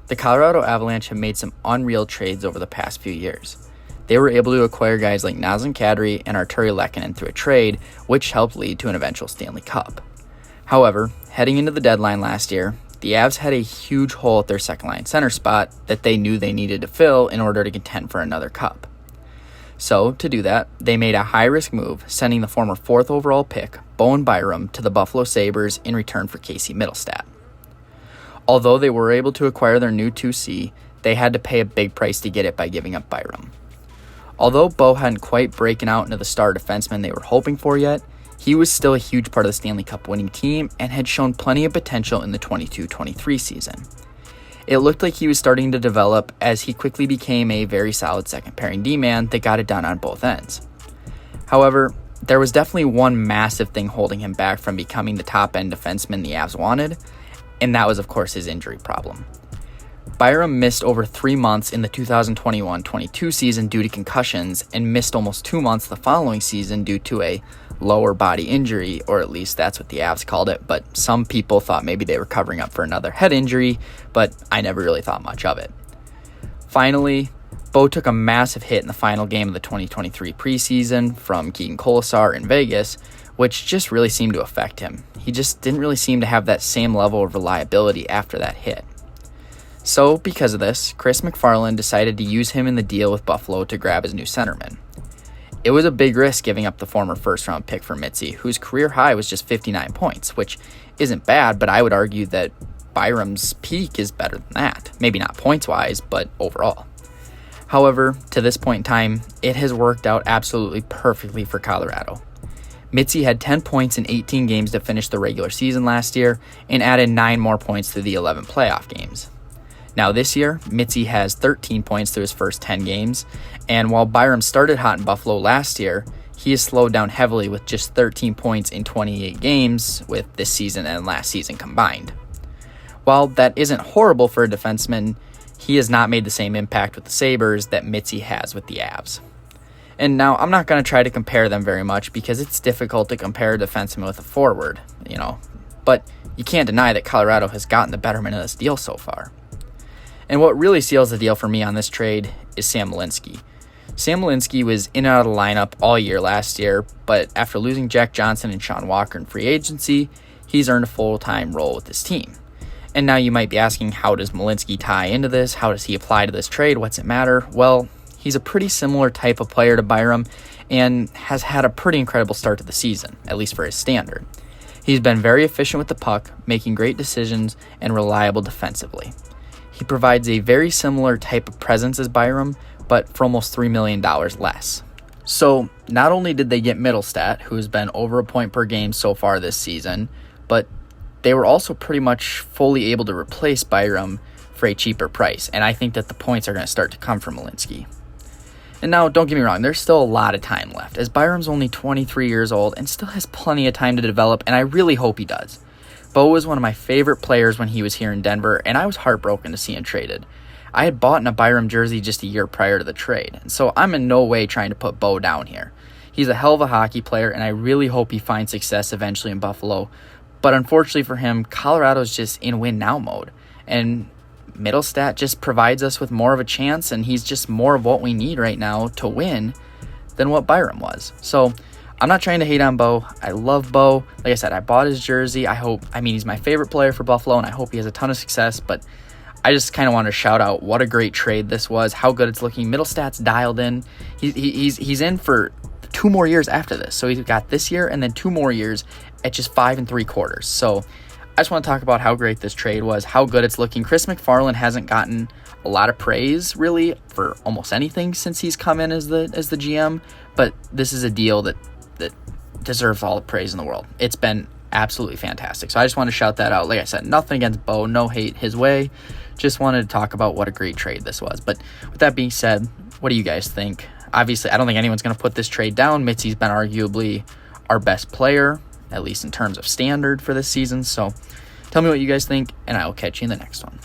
The Colorado Avalanche have made some unreal trades over the past few years. They were able to acquire guys like Nazem Kadri and Arturi Lehkonen through a trade, which helped lead to an eventual Stanley Cup. However, heading into the deadline last year, the Avs had a huge hole at their second-line center spot that they knew they needed to fill in order to contend for another cup. So, to do that, they made a high-risk move, sending the former 4th overall pick, Bowen Byram, to the Buffalo Sabres in return for Casey Mittelstadt. Although they were able to acquire their new 2C, they had to pay a big price to get it by giving up Byram. Although Bo hadn't quite broken out into the star defenseman they were hoping for yet, he was still a huge part of the Stanley Cup winning team and had shown plenty of potential in the 22-23 season. It looked like he was starting to develop as he quickly became a very solid second-pairing D-man that got it done on both ends. However, there was definitely one massive thing holding him back from becoming the top-end defenseman the Avs wanted, and that was, of course, his injury problem. Byram missed over 3 months in the 2021-22 season due to concussions and missed almost 2 months the following season due to a lower body injury, or at least that's what the Avs called it, but some people thought maybe they were covering up for another head injury, but I never really thought much of it. Finally, Bo took a massive hit in the final game of the 2023 preseason from Keegan Kolesar in Vegas, which just really seemed to affect him. He just didn't really seem to have that same level of reliability after that hit. So, because of this, Chris MacFarland decided to use him in the deal with Buffalo to grab his new centerman. It was a big risk giving up the former first-round pick for Mitzi, whose career high was just 59 points, which isn't bad, but I would argue that Byram's peak is better than that. Maybe not points-wise, but overall. However, to this point in time, it has worked out absolutely perfectly for Colorado. Mitzi had 10 points in 18 games to finish the regular season last year and added 9 more points through the 11 playoff games. Now this year, Mitzi has 13 points through his first 10 games, and while Byram started hot in Buffalo last year, he has slowed down heavily with just 13 points in 28 games with this season and last season combined. While that isn't horrible for a defenseman, he has not made the same impact with the Sabres that Mitzi has with the Avs. And now, I'm not going to try to compare them very much because it's difficult to compare a defenseman with a forward, but you can't deny that Colorado has gotten the betterment of this deal so far. And what really seals the deal for me on this trade is Sam Malinski. Sam Malinski was in and out of the lineup all year last year, but after losing Jack Johnson and Sean Walker in free agency, he's earned a full-time role with this team. And now you might be asking, how does Malinski tie into this? How does he apply to this trade? What's it matter? Well, he's a pretty similar type of player to Byram and has had a pretty incredible start to the season, at least for his standard. He's been very efficient with the puck, making great decisions, and reliable defensively. He provides a very similar type of presence as Byram, but for almost $3 million less. So, not only did they get Mittelstadt, who has been over a point per game so far this season, but they were also pretty much fully able to replace Byram for a cheaper price, and I think that the points are going to start to come from Malinski. And now, don't get me wrong, there's still a lot of time left, as Byram's only 23 years old and still has plenty of time to develop, and I really hope he does. Bo was one of my favorite players when he was here in Denver, and I was heartbroken to see him traded. I had bought in a Byram jersey just a year prior to the trade, and so I'm in no way trying to put Bo down here. He's a hell of a hockey player, and I really hope he finds success eventually in Buffalo. But unfortunately for him, Colorado's just in win-now mode, and Mittelstadt just provides us with more of a chance, and he's just more of what we need right now to win than what Byram was. So I'm not trying to hate on Bo. I love Bo. Like I said, I bought his jersey. He's my favorite player for Buffalo, and I hope he has a ton of success, but I just kind of want to shout out what a great trade this was, how good it's looking. Mittelstadt's dialed in. He's in for 2 more years after this. So he's got this year and then 2 more years at just 5 3/4. So I just want to talk about how great this trade was, how good it's looking. Chris MacFarland hasn't gotten a lot of praise, really, for almost anything since he's come in as the GM, but this is a deal that deserves all the praise in the world. It's been absolutely fantastic. So I just want to shout that out. Like I said, nothing against Bo, no hate his way. Just wanted to talk about what a great trade this was. But with that being said, what do you guys think? Obviously, I don't think anyone's going to put this trade down. Mitzi's been arguably our best player, at least in terms of standard for this season. So tell me what you guys think, and I will catch you in the next one.